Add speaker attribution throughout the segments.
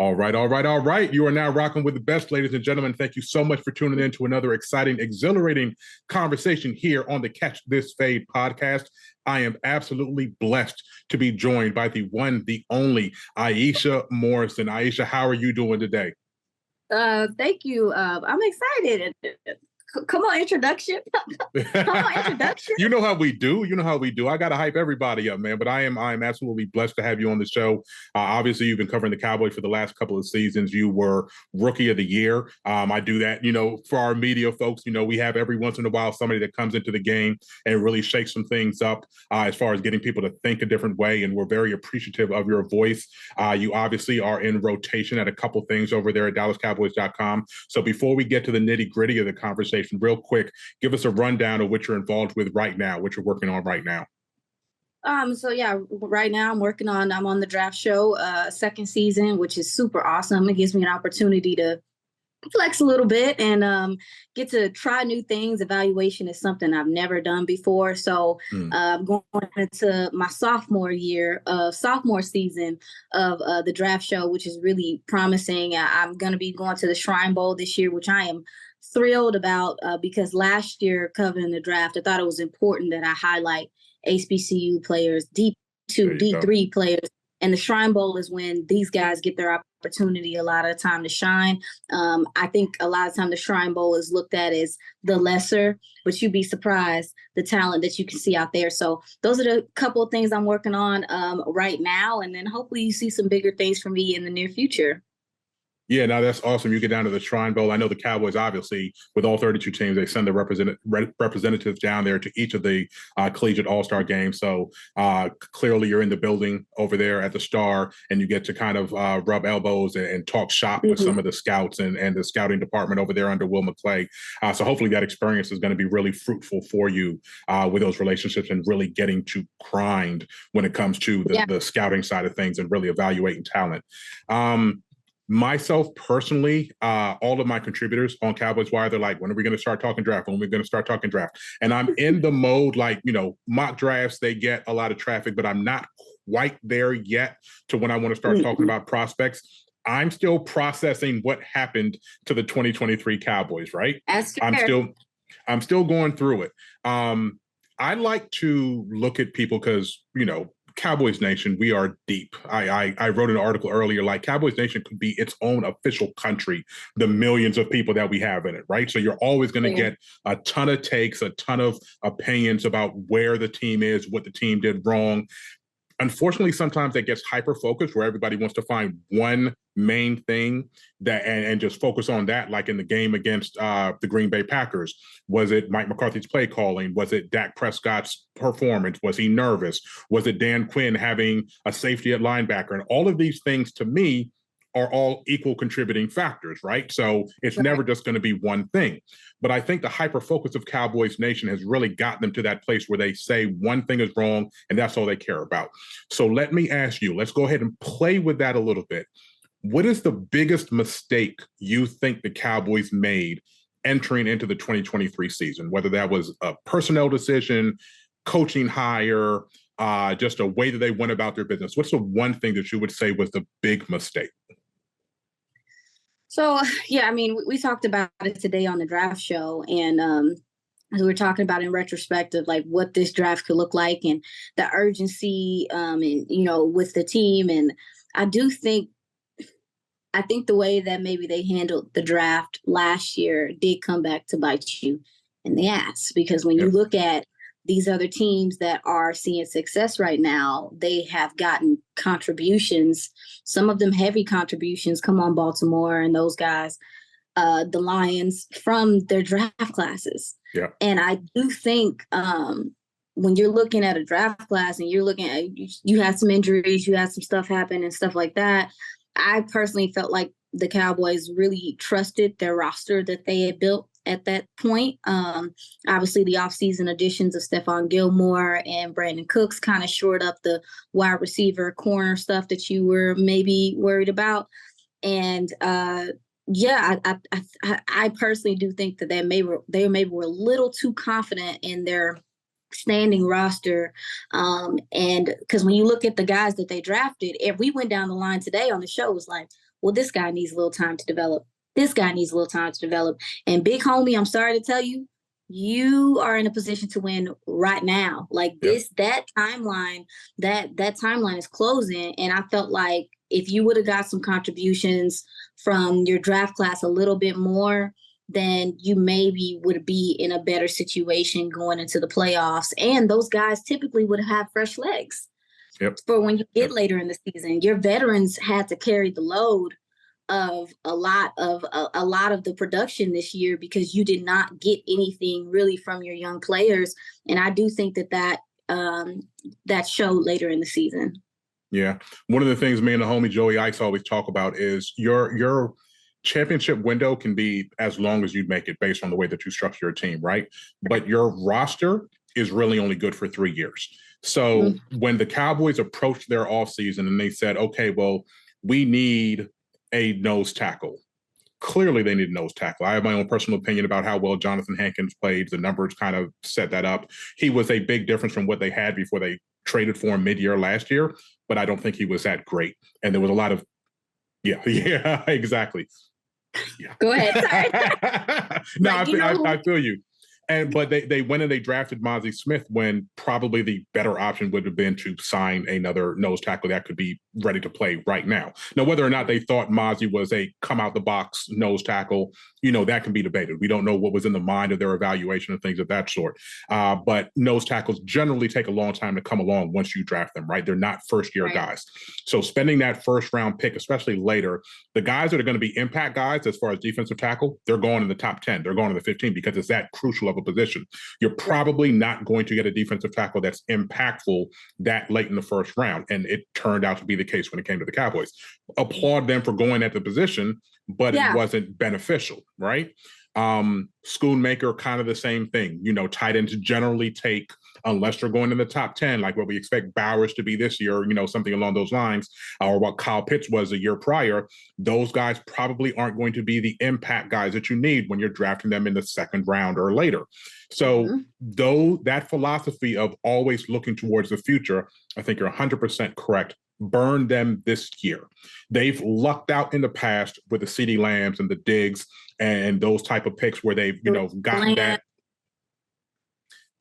Speaker 1: All right, all right, all right. You are now rocking with the best, ladies and gentlemen. Thank you so much for tuning in to another exciting, exhilarating conversation here on the Catch This Fade podcast. I am absolutely blessed to be joined by the one, the only Iisha Morrison. Iisha, how are you doing today?
Speaker 2: Thank you. I'm excited. Come on, introduction. Come on, introduction.
Speaker 1: You know how we do. You know how we do. I got to hype everybody up, man. But I am absolutely blessed to have you on the show. Obviously, you've been covering the Cowboys for the last couple of seasons. You were Rookie of the Year. I do that, for our media folks. We have every once in a while somebody that comes into the game and really shakes some things up as far as getting people to think a different way. And we're very appreciative of your voice. You obviously are in rotation at a couple things over there at DallasCowboys.com. So before we get to the nitty gritty of the conversation, real quick, give us a rundown of what you're involved with right now, what you're working on right now.
Speaker 2: Right now I'm on the draft show, second season, which is super awesome. It gives me an opportunity to flex a little bit and get to try new things. Evaluation is something I've never done before. So I'm going into my sophomore season of the draft show, which is really promising. I'm going to be going to the Shrine Bowl this year, which I am thrilled about because last year covering the draft, I thought it was important that I highlight HBCU players, D2, D3 players. And the Shrine Bowl is when these guys get their opportunity a lot of the time to shine. I think a lot of time the Shrine Bowl is looked at as the lesser, but you'd be surprised the talent that you can see out there. So those are the couple of things I'm working on right now. And then hopefully you see some bigger things from me in the near future.
Speaker 1: Yeah, no, that's awesome. You get down to the Shrine Bowl. I know the Cowboys, obviously, with all 32 teams, they send the representatives down there to each of the collegiate all-star games. So clearly you're in the building over there at the Star, and you get to kind of rub elbows and talk shop with some of the scouts and the scouting department over there under Will McClay. So hopefully that experience is going to be really fruitful for you with those relationships and really getting to grind when it comes to the scouting side of things and really evaluating talent. Myself personally, all of my contributors on Cowboys Wire, they're like, when are we going to start talking draft? When are we going to start talking draft? And I'm in the mode, mock drafts, they get a lot of traffic, but I'm not quite there yet to when I want to start talking about prospects. I'm still processing what happened to the 2023 Cowboys, right? I'm still going through it. I like to look at people because, Cowboys Nation, we are deep. I wrote an article earlier, like Cowboys Nation could be its own official country, the millions of people that we have in it, right? So you're always going to get a ton of takes, a ton of opinions about where the team is, what the team did wrong. Unfortunately, sometimes that gets hyper-focused where everybody wants to find one main thing that and just focus on that, like in the game against the Green Bay Packers. Was it Mike McCarthy's play calling? Was it Dak Prescott's performance? Was he nervous? Was it Dan Quinn having a safety at linebacker? And all of these things, to me, are all equal contributing factors, right? So it's never just going to be one thing. But I think the hyper-focus of Cowboys Nation has really gotten them to that place where they say one thing is wrong and that's all they care about. So let me ask you, let's go ahead and play with that a little bit. What is the biggest mistake you think the Cowboys made entering into the 2023 season, whether that was a personnel decision, coaching hire, just a way that they went about their business? What's the one thing that you would say was the big mistake?
Speaker 2: So, we talked about it today on the draft show, and we were talking about in retrospective, like what this draft could look like and the urgency with the team. And I think the way that maybe they handled the draft last year did come back to bite you in the ass, because when you look at these other teams that are seeing success right now, they have gotten contributions, some of them heavy contributions. Come on, Baltimore and those guys, the Lions, from their draft classes. Yeah. And I do think when you're looking at a draft class and you're looking at, you had some injuries, you had some stuff happen and stuff like that. I personally felt like the Cowboys really trusted their roster that they had built at that point. Obviously, the offseason additions of Stephon Gilmore and Brandon Cooks kind of shored up the wide receiver corner stuff that you were maybe worried about. And I personally do think that they maybe were a little too confident in their standing roster. And because when you look at the guys that they drafted, if we went down the line today on the show, it was like, well, this guy needs a little time to develop. This guy needs a little time to develop. And big homie, I'm sorry to tell you, you are in a position to win right now. Like that timeline is closing. And I felt like if you would have got some contributions from your draft class a little bit more, then you maybe would be in a better situation going into the playoffs. And those guys typically would have fresh legs for when you get later in the season. Your veterans had to carry the load of a lot of the production this year because you did not get anything really from your young players. And I do think that showed later in the season.
Speaker 1: Yeah. One of the things me and the homie Joey Ice always talk about is your championship window can be as long as you make it based on the way that you structure your team, right? But your roster is really only good for 3 years. So when the Cowboys approached their offseason and they said, okay, well, we need a nose tackle. Clearly they need a nose tackle. I have my own personal opinion about how well Jonathan Hankins played. The numbers kind of set that up. He was a big difference from what they had before they traded for him mid-year last year, but I don't think he was that great. And there was a lot of, exactly. Yeah.
Speaker 2: Go ahead. Sorry.
Speaker 1: No, I feel you. But they went and they drafted Mozzie Smith when probably the better option would have been to sign another nose tackle that could be ready to play right now. Now, whether or not they thought Mozzie was a come out the box nose tackle, that can be debated. We don't know what was in the mind of their evaluation and things of that sort. But nose tackles generally take a long time to come along once you draft them, right? They're not first year guys. So spending that first round pick, especially later, the guys that are going to be impact guys as far as defensive tackle, they're going in the top 10. They're going in the 15 because it's that crucial of a position. You're probably not going to get a defensive tackle that's impactful that late in the first round. And it turned out to be the case when it came to the Cowboys. Applaud them for going at the position, but it wasn't beneficial, right? Schoonmaker, kind of the same thing. Tight ends generally take, unless they're going in the top 10, like what we expect Bowers to be this year, something along those lines, or what Kyle Pitts was a year prior, those guys probably aren't going to be the impact guys that you need when you're drafting them in the second round or later. So though that philosophy of always looking towards the future, I think you're 100% correct. Burn them this year. They've lucked out in the past with the CeeDee Lambs and the Diggs and those type of picks where they've, gotten that.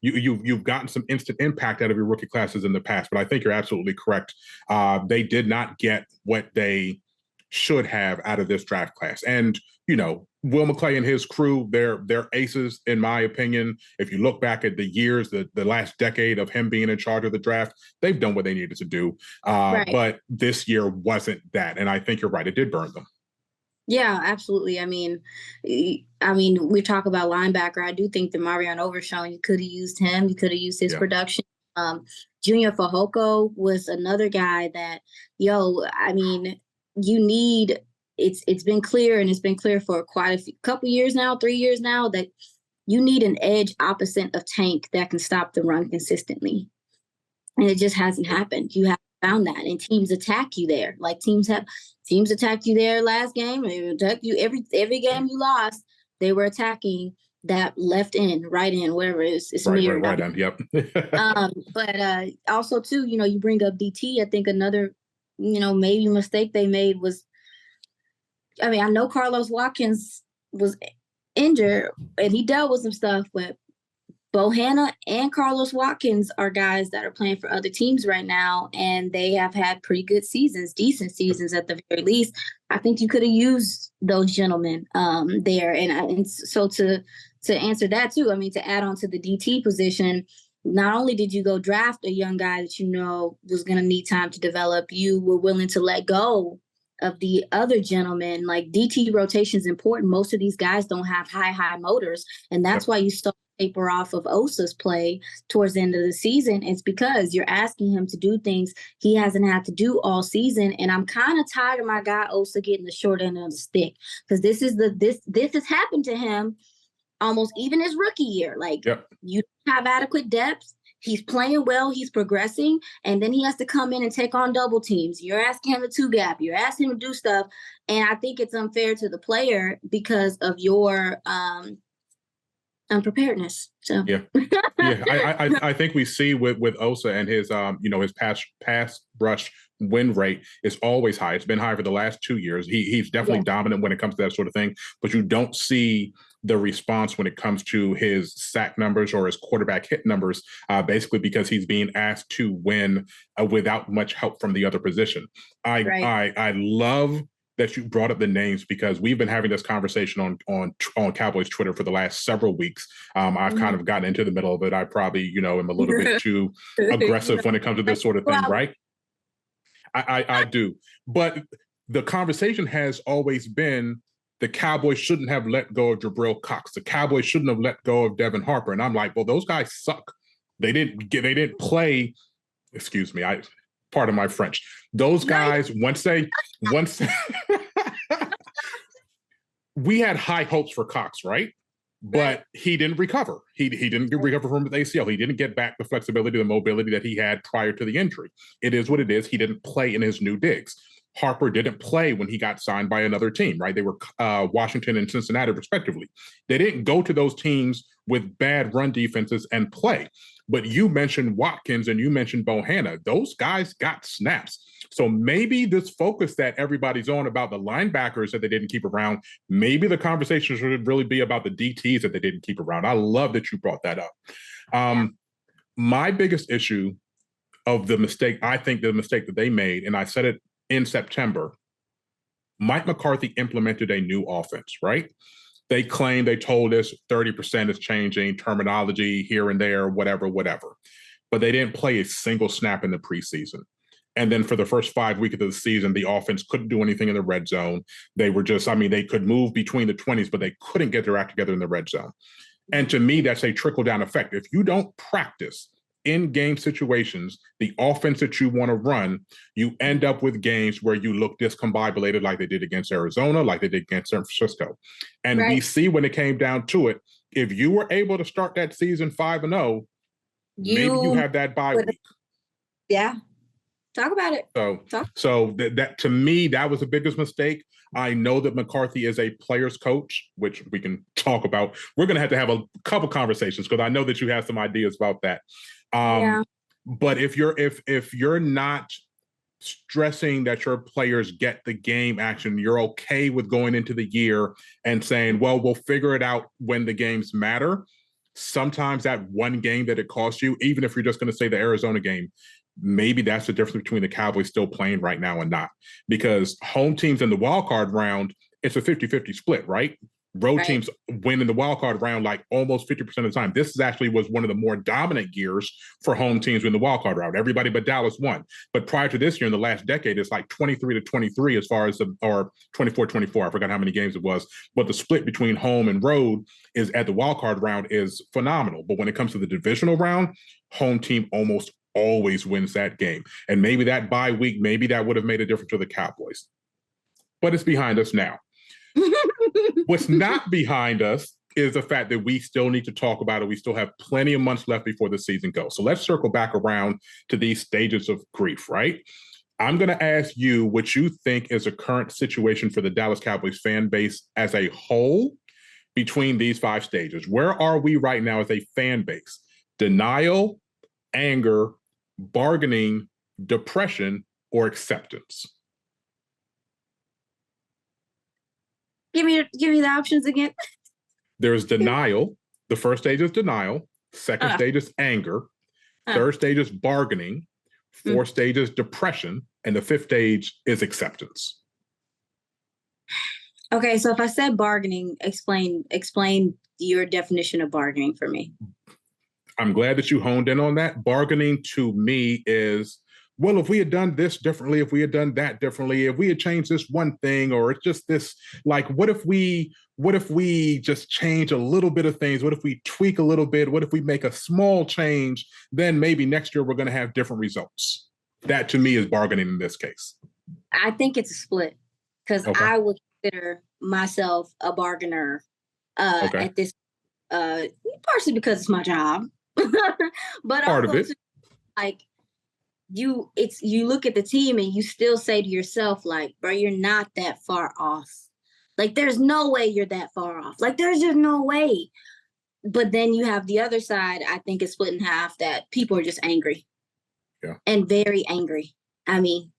Speaker 1: You've gotten some instant impact out of your rookie classes in the past, but I think you're absolutely correct. They did not get what they should have out of this draft class. And, Will McClay and his crew, they're aces, in my opinion. If you look back at the years, the last decade of him being in charge of the draft, they've done what they needed to do. But this year wasn't that. And I think you're right. It did burn them.
Speaker 2: Yeah, absolutely. I mean, we talk about linebacker. I do think that Marion Overshown, you could have used him. You could have used his production. Junior Fehoko was another guy that, you need. It's been clear, and it's been clear for quite a couple years now, 3 years now, that you need an edge opposite of Tank that can stop the run consistently. And it just hasn't happened. You haven't found that, and teams attack you there. Like teams attacked you there last game. They attacked you every game you lost. They were attacking that left end, right end, whatever it is. It's mirrored.
Speaker 1: Right end. Yep.
Speaker 2: But also too, you bring up DT. I think another, maybe mistake they made was, I know Carlos Watkins was injured and he dealt with some stuff, but Bohanna and Carlos Watkins are guys that are playing for other teams right now, and they have had pretty good seasons, decent seasons at the very least. I think you could have used those gentlemen there. And so to answer that too, to add on to the DT position, not only did you go draft a young guy that was going to need time to develop, you were willing to let go of the other gentlemen. Like DT rotation is important. Most of these guys don't have high motors, and that's why you start paper off of Osa's play towards the end of the season. It's because you're asking him to do things he hasn't had to do all season. And I'm kind of tired of my guy Osa getting the short end of the stick, because this has happened to him almost even his rookie year. Like you have adequate depth. He's playing well. He's progressing. And then he has to come in and take on double teams. You're asking him to two gap. You're asking him to do stuff. And I think it's unfair to the player because of your unpreparedness. So I think we see with Osa and his his pass rush
Speaker 1: win rate is always high. It's been high for the last 2 years. He's definitely dominant when it comes to that sort of thing, but you don't see the response when it comes to his sack numbers or his quarterback hit numbers, basically because he's being asked to win without much help from the other position. I love that you brought up the names because we've been having this conversation on Cowboys Twitter for the last several weeks. I've kind of gotten into the middle of it. I probably, am a little bit too aggressive when it comes to this sort of thing, right? I do. But the conversation has always been the Cowboys shouldn't have let go of Jabril Cox. The Cowboys shouldn't have let go of Devin Harper. And I'm like, well, those guys suck. They didn't play, excuse me, pardon my French. Those guys, once we had high hopes for Cox, right? But he didn't recover. He didn't recover from the ACL. He didn't get back the flexibility, the mobility that he had prior to the injury. It is what it is. He didn't play in his new digs. Harper didn't play when he got signed by another team, right? They were Washington and Cincinnati, respectively. They didn't go to those teams with bad run defenses and play. But you mentioned Watkins and you mentioned Bohanna. Those guys got snaps. So maybe this focus that everybody's on about the linebackers that they didn't keep around, maybe the conversation should really be about the DTs that they didn't keep around. I love that you brought that up. My biggest issue of the mistake, I think the mistake that they made, and I said it in September, Mike McCarthy implemented a new offense, right? They told us 30% is changing, terminology here and there, whatever. But they didn't play a single snap in the preseason. And then for the first 5 weeks of the season, the offense couldn't do anything in the red zone. They were just, they could move between the 20s, but they couldn't get their act together in the red zone. And to me, that's a trickle-down effect. If you don't practice in-game situations, the offense that you want to run, you end up with games where you look discombobulated like they did against Arizona, like they did against San Francisco. And we see when it came down to it, if you were able to start that season 5-0, maybe you have that bye week.
Speaker 2: Yeah. Talk about it.
Speaker 1: So that to me, that was the biggest mistake. I know that McCarthy is a player's coach, which we can talk about. We're going to have a couple conversations because I know that you have some ideas about that. But if you're not stressing that your players get the game action, you're okay with going into the year and saying, well, we'll figure it out when the games matter. Sometimes that one game that it costs you, even if you're just going to say the Arizona game, maybe that's the difference between the Cowboys still playing right now and not. Because home teams in the wild card round, it's a 50-50 split, right? Road teams win in the wild card round like almost 50% of the time. This was one of the more dominant years for home teams in the wild card round. Everybody but Dallas won. But prior to this year, in the last decade, it's like 23-23 as far as or 24-24. I forgot how many games it was. But the split between home and road is at the wild card round is phenomenal. But when it comes to the divisional round, home team almost always wins that game. And maybe that bye week, maybe that would have made a difference for the Cowboys. But it's behind us now. What's not behind us is the fact that we still need to talk about it. We still have plenty of months left before the season goes. So let's circle back around to these stages of grief, right? I'm going to ask you what you think is a current situation for the Dallas Cowboys fan base as a whole between these 5 stages. Where are we right now as a fan base? Denial, anger, bargaining, depression, or acceptance?
Speaker 2: Give me the options again.
Speaker 1: There's denial. The first stage is denial. Second stage is anger. Third stage is bargaining. Fourth stage is depression. And the fifth stage is acceptance.
Speaker 2: Okay, so if I said bargaining, explain your definition of bargaining for me.
Speaker 1: I'm glad that you honed in on that. Bargaining to me is, well, if we had done this differently, if we had done that differently, if we had changed this one thing, or it's just this, like, what if we just change a little bit of things? What if we tweak a little bit? What if we make a small change? Then maybe next year we're going to have different results. That to me is bargaining in this case.
Speaker 2: I think it's a split because I would consider myself a bargainer at this, partially because it's my job, but
Speaker 1: part of it,
Speaker 2: like, you look at the team and you still say to yourself, like, bro, you're not that far off. Like, there's no way you're that far off. Like, there's just no way. But then you have the other side, I think it's split in half, that people are just angry. Yeah. And very angry. I mean,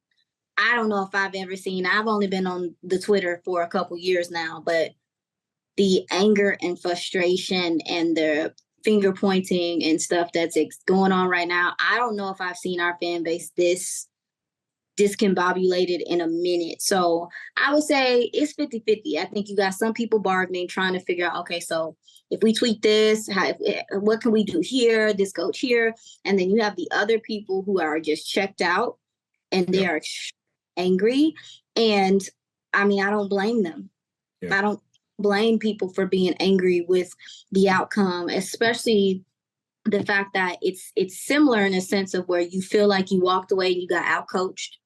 Speaker 2: I don't know if I've ever seen, I've only been on the Twitter for a couple years now, but the anger and frustration and the finger pointing and stuff that's going on right now, I don't know if I've seen our fan base this discombobulated in a minute. So I would say it's 50-50. I think you got some people bargaining, trying to figure out, okay, so if we tweak this, what can we do here, this coach here? And then you have the other people who are just checked out and they are angry. And I mean, I don't blame them. Yeah. I don't blame people for being angry with the outcome, especially the fact that it's similar in a sense of where you feel like you walked away and you got outcoached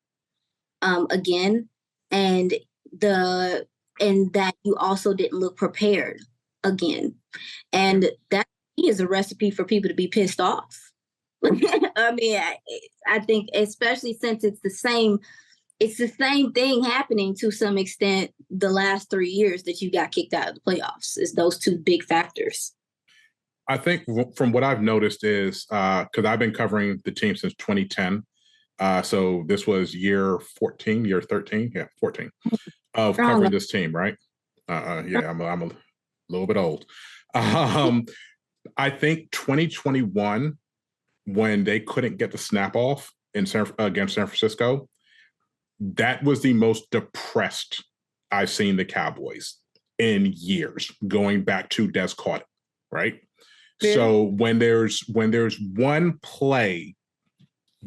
Speaker 2: again, and that you also didn't look prepared again, and that is a recipe for people to be pissed off. I mean, I think especially since it's the same thing happening to some extent the last 3 years that you got kicked out of the playoffs. Is those two big factors.
Speaker 1: I think from what I've noticed is because I've been covering the team since 2010. So this was year 13 of covering this team, right? Yeah, I'm a little bit old. I think 2021, when they couldn't get the snap off against San Francisco, that was the most depressed I've seen the Cowboys in years, going back to Des caught it, right? Yeah. So when there's one play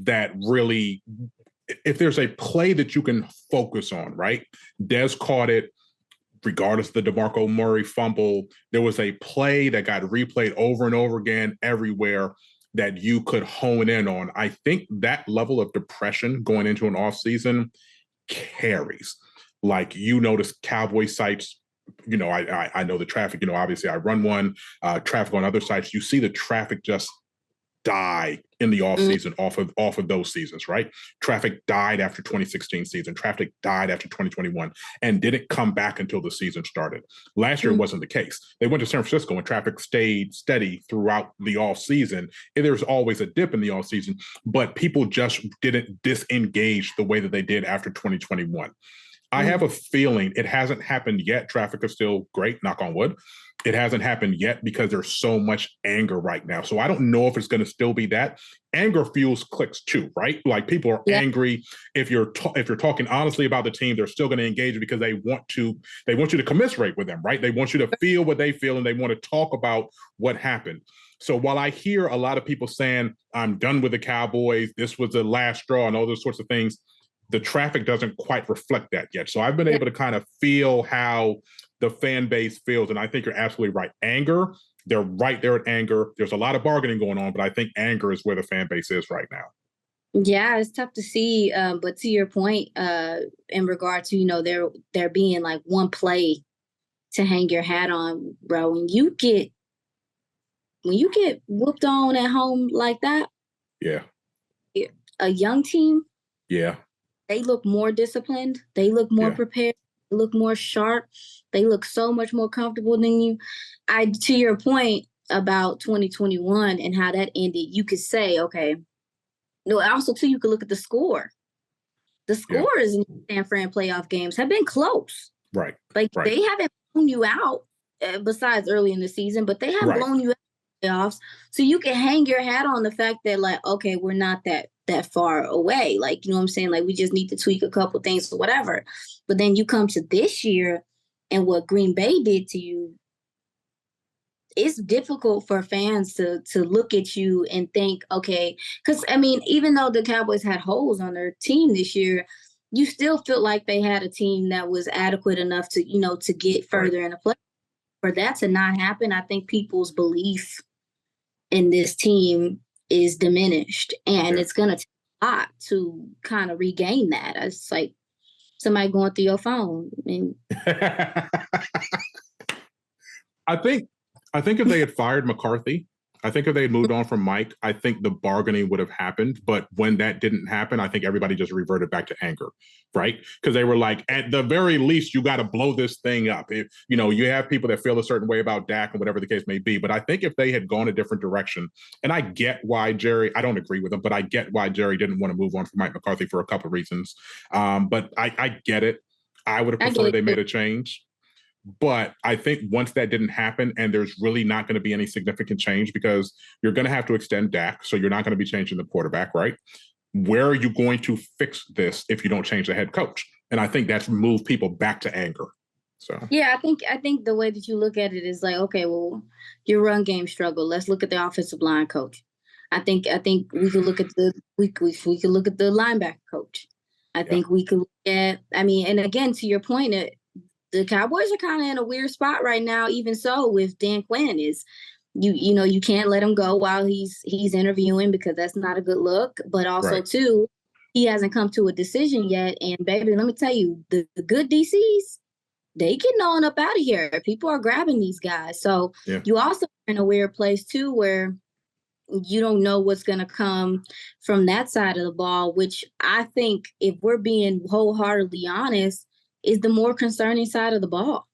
Speaker 1: that really, if there's a play that you can focus on, right? Des caught it, regardless of the DeMarco Murray fumble. There was a play that got replayed over and over again everywhere that you could hone in on. I think that level of depression going into an offseason carries. Like, you notice Cowboy sites, you know, I know the traffic, you know, obviously I run one, traffic on other sites, you see the traffic just die in the off season off of those seasons, right? Traffic died after 2016 season, traffic died after 2021, and didn't come back until the season started. Last year, it wasn't the case. They went to San Francisco and traffic stayed steady throughout the off season. And there's always a dip in the off season, but people just didn't disengage the way that they did after 2021. I have a feeling it hasn't happened yet. Traffic is still great, knock on wood. It hasn't happened yet because there's so much anger right now. So I don't know if it's going to still be that. Anger fuels clicks too, right? Like, people are angry. If you're talking honestly about the team, they're still going to engage because they want you to commiserate with them, right? They want you to feel what they feel and they want to talk about what happened. So while I hear a lot of people saying, I'm done with the Cowboys, this was the last straw and all those sorts of things, the traffic doesn't quite reflect that yet. So I've been able to kind of feel how the fan base feels. And I think you're absolutely right. Anger, they're right there at anger. There's a lot of bargaining going on, but I think anger is where the fan base is right now.
Speaker 2: Yeah, it's tough to see. But to your point, in regard to, you know, there being like one play to hang your hat on, bro, when you get whooped on at home like that, a young team, they look more disciplined. They look more prepared. They look more sharp. They look so much more comfortable than you. To your point about 2021 and how that ended, you could say, okay, no, also too, you could look at the score. The scores in San Fran playoff games have been close.
Speaker 1: Right.
Speaker 2: Like, they haven't blown you out besides early in the season, but they have blown you out in the playoffs. So you can hang your hat on the fact that, like, okay, we're not that far away. Like, you know what I'm saying? Like, we just need to tweak a couple things or whatever. But then you come to this year and what Green Bay did to you, it's difficult for fans to look at you and think, okay, because, I mean, even though the Cowboys had holes on their team this year, you still feel like they had a team that was adequate enough to, you know, to get further in the play. For that to not happen, I think people's belief in this team is diminished, and it's going to take a lot to kind of regain that. It's like somebody going through your phone.
Speaker 1: I think if they had fired McCarthy, I think if they moved on from Mike, I think the bargaining would have happened. But when that didn't happen, I think everybody just reverted back to anger, right? Because they were like, at the very least, you got to blow this thing up. If you have people that feel a certain way about Dak and whatever the case may be. But I think if they had gone a different direction, and I get why Jerry, I don't agree with him, but I get why Jerry didn't want to move on from Mike McCarthy for a couple of reasons. But I get it. I would have preferred they made a change. But I think once that didn't happen, and there's really not going to be any significant change because you're going to have to extend Dak, so you're not going to be changing the quarterback, right? Where are you going to fix this if you don't change the head coach? And I think that's moved people back to anger. So
Speaker 2: yeah, I think the way that you look at it is like, okay, well, your run game struggle. Let's look at the offensive line coach. I think we could look at we could look at the linebacker coach. I think we could look at. I mean, and again, to your point, the Cowboys are kind of in a weird spot right now. Even so, with Dan Quinn, is you can't let him go while he's interviewing because that's not a good look. But also too, he hasn't come to a decision yet. And baby, let me tell you, the good DCs, they getting on up out of here. People are grabbing these guys. So you also are in a weird place too, where you don't know what's going to come from that side of the ball, which I think, if we're being wholeheartedly honest, is the more concerning side of the ball.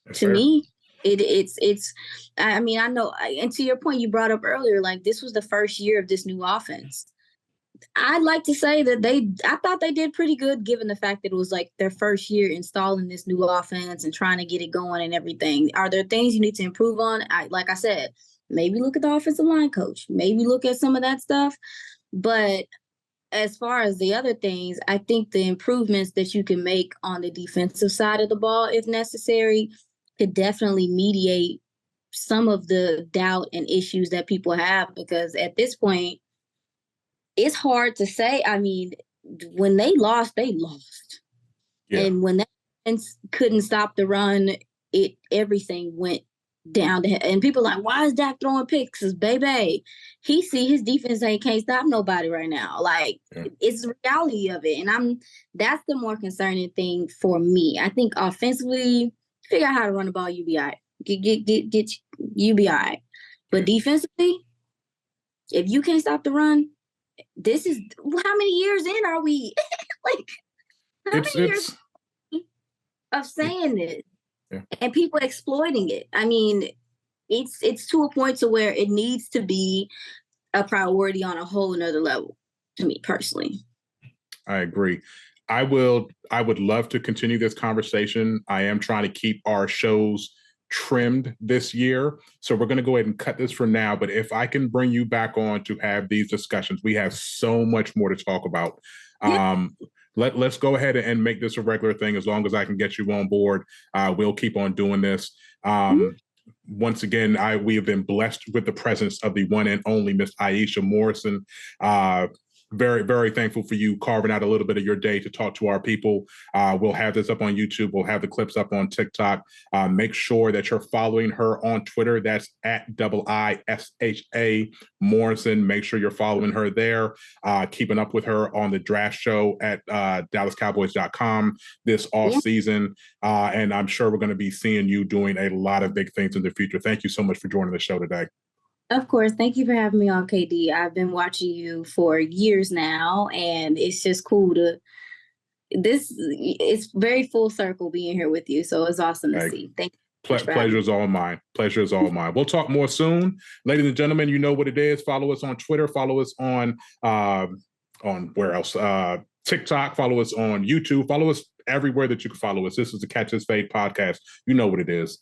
Speaker 2: That's to fair. Me. It's I mean, I know, and to your point you brought up earlier, like this was the first year of this new offense. I'd like to say that I thought they did pretty good given the fact that it was like their first year installing this new offense and trying to get it going and everything. Are there things you need to improve on? Like I said, maybe look at the offensive line coach, maybe look at some of that stuff. But as far as the other things, I think the improvements that you can make on the defensive side of the ball, if necessary, could definitely mediate some of the doubt and issues that people have. Because at this point, it's hard to say. I mean, when they lost, they lost. Yeah. And when that couldn't stop the run, everything went down to, and people are like, why is Dak throwing picks? Because baby, he see his defense can't stop nobody right now. Like it's the reality of it, and that's the more concerning thing for me. I think offensively, figure out how to run the ball, you be all right. Get you be all right. But defensively, if you can't stop the run, this is how many years in are we? Like how many years of saying this? Yeah. And people exploiting it. I mean, it's to a point to where it needs to be a priority on a whole nother level to me personally.
Speaker 1: I agree. I would love to continue this conversation. I am trying to keep our shows trimmed this year. So we're going to go ahead and cut this for now. But if I can bring you back on to have these discussions, we have so much more to talk about. Yeah. Let's go ahead and make this a regular thing. As long as I can get you on board, we'll keep on doing this. Once again, we have been blessed with the presence of the one and only Miss Iisha Morrison. Very, very thankful for you carving out a little bit of your day to talk to our people. We'll have this up on YouTube. We'll have the clips up on TikTok. Make sure that you're following her on Twitter. That's at Iisha Morrison. Make sure you're following her there. Keeping up with her on the draft show at DallasCowboys.com this off season. And I'm sure we're going to be seeing you doing a lot of big things in the future. Thank you so much for joining the show today.
Speaker 2: Of course. Thank you for having me on, KD. I've been watching you for years now, and it's just cool it's very full circle being here with you. So it's awesome to see. Thank you.
Speaker 1: Pleasure is all mine. Pleasure is all mine. We'll talk more soon. Ladies and gentlemen, you know what it is. Follow us on Twitter. Follow us on where else? TikTok. Follow us on YouTube. Follow us everywhere that you can follow us. This is the Catch This Fade podcast. You know what it is.